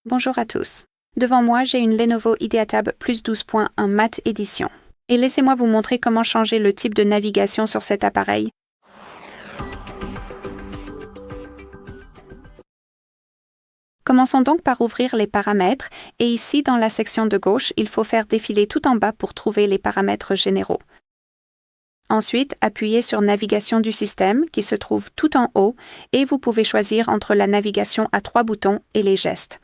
Bonjour à tous. Devant moi, j'ai une Lenovo IdeaTab Plus 12.1 Matte Edition. Et laissez-moi vous montrer comment changer le type de navigation sur cet appareil. Commençons donc par ouvrir les paramètres et ici dans la section de gauche, il faut faire défiler tout en bas pour trouver les paramètres généraux. Ensuite, appuyez sur Navigation du système qui se trouve tout en haut et vous pouvez choisir entre la navigation à 3 boutons et les gestes.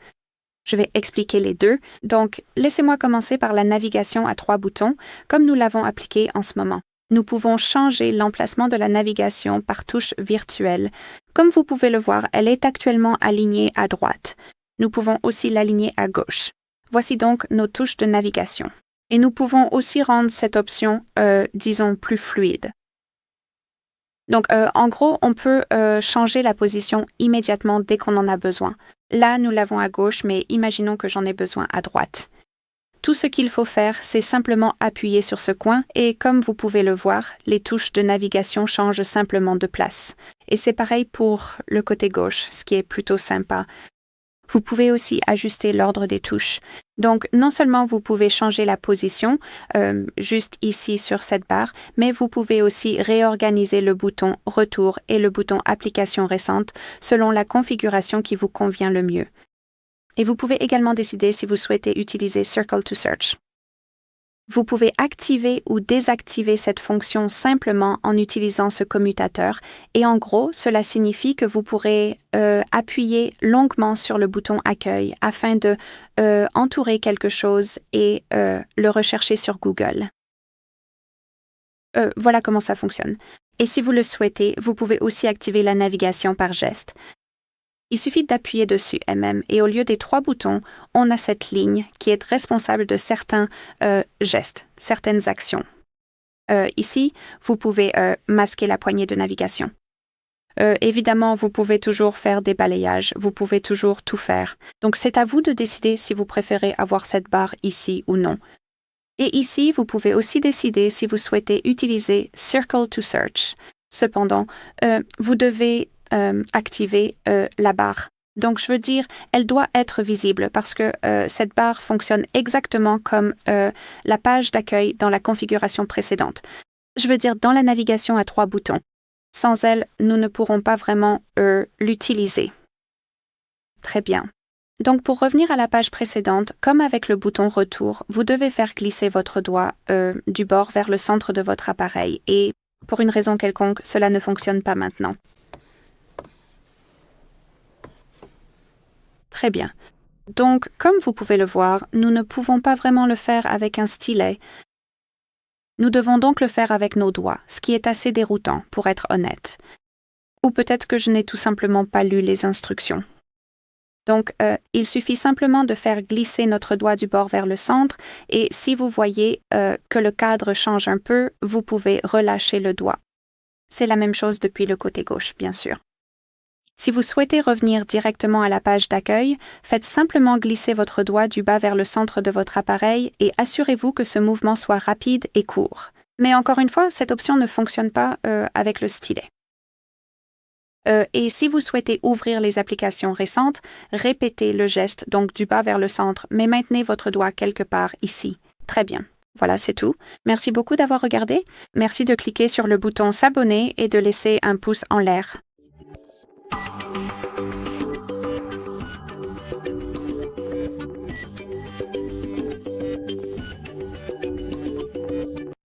Je vais expliquer les deux, donc laissez-moi commencer par la navigation à 3 boutons, comme nous l'avons appliqué en ce moment. Nous pouvons changer l'emplacement de la navigation par touche virtuelle. Comme vous pouvez le voir, elle est actuellement alignée à droite. Nous pouvons aussi l'aligner à gauche. Voici donc nos touches de navigation. Et nous pouvons aussi rendre cette option, disons, plus fluide. Donc, en gros, on peut changer la position immédiatement dès qu'on en a besoin. Là, nous l'avons à gauche, mais imaginons que j'en ai besoin à droite. Tout ce qu'il faut faire, c'est simplement appuyer sur ce coin et comme vous pouvez le voir, les touches de navigation changent simplement de place. Et c'est pareil pour le côté gauche, ce qui est plutôt sympa. Vous pouvez aussi ajuster l'ordre des touches. Donc, non seulement vous pouvez changer la position, juste ici sur cette barre, mais vous pouvez aussi réorganiser le bouton Retour et le bouton Application récente selon la configuration qui vous convient le mieux. Et vous pouvez également décider si vous souhaitez utiliser Circle to Search. Vous pouvez activer ou désactiver cette fonction simplement en utilisant ce commutateur et en gros, cela signifie que vous pourrez appuyer longuement sur le bouton Accueil afin de entourer quelque chose et le rechercher sur Google. Voilà comment ça fonctionne. Et si vous le souhaitez, vous pouvez aussi activer la navigation par geste. Il suffit d'appuyer dessus MM et au lieu des 3 boutons, on a cette ligne qui est responsable de certains gestes, certaines actions. Ici, vous pouvez masquer la poignée de navigation. Évidemment, vous pouvez toujours faire des balayages, vous pouvez toujours tout faire. Donc, c'est à vous de décider si vous préférez avoir cette barre ici ou non. Et ici, vous pouvez aussi décider si vous souhaitez utiliser Circle to Search. Cependant, vous devez activer la barre. Donc, je veux dire, elle doit être visible parce que cette barre fonctionne exactement comme la page d'accueil dans la configuration précédente. Je veux dire, dans la navigation à 3 boutons. Sans elle, nous ne pourrons pas vraiment l'utiliser. Très bien. Donc, pour revenir à la page précédente, comme avec le bouton Retour, vous devez faire glisser votre doigt du bord vers le centre de votre appareil et, pour une raison quelconque, cela ne fonctionne pas maintenant. Très bien. Donc, comme vous pouvez le voir, nous ne pouvons pas vraiment le faire avec un stylet. Nous devons donc le faire avec nos doigts, ce qui est assez déroutant, pour être honnête. Ou peut-être que je n'ai tout simplement pas lu les instructions. Donc, il suffit simplement de faire glisser notre doigt du bord vers le centre et si vous voyez que le cadre change un peu, vous pouvez relâcher le doigt. C'est la même chose depuis le côté gauche, bien sûr. Si vous souhaitez revenir directement à la page d'accueil, faites simplement glisser votre doigt du bas vers le centre de votre appareil et assurez-vous que ce mouvement soit rapide et court. Mais encore une fois, cette option ne fonctionne pas avec le stylet. Et si vous souhaitez ouvrir les applications récentes, répétez le geste, donc du bas vers le centre, mais maintenez votre doigt quelque part ici. Très bien. Voilà, c'est tout. Merci beaucoup d'avoir regardé. Merci de cliquer sur le bouton s'abonner et de laisser un pouce en l'air.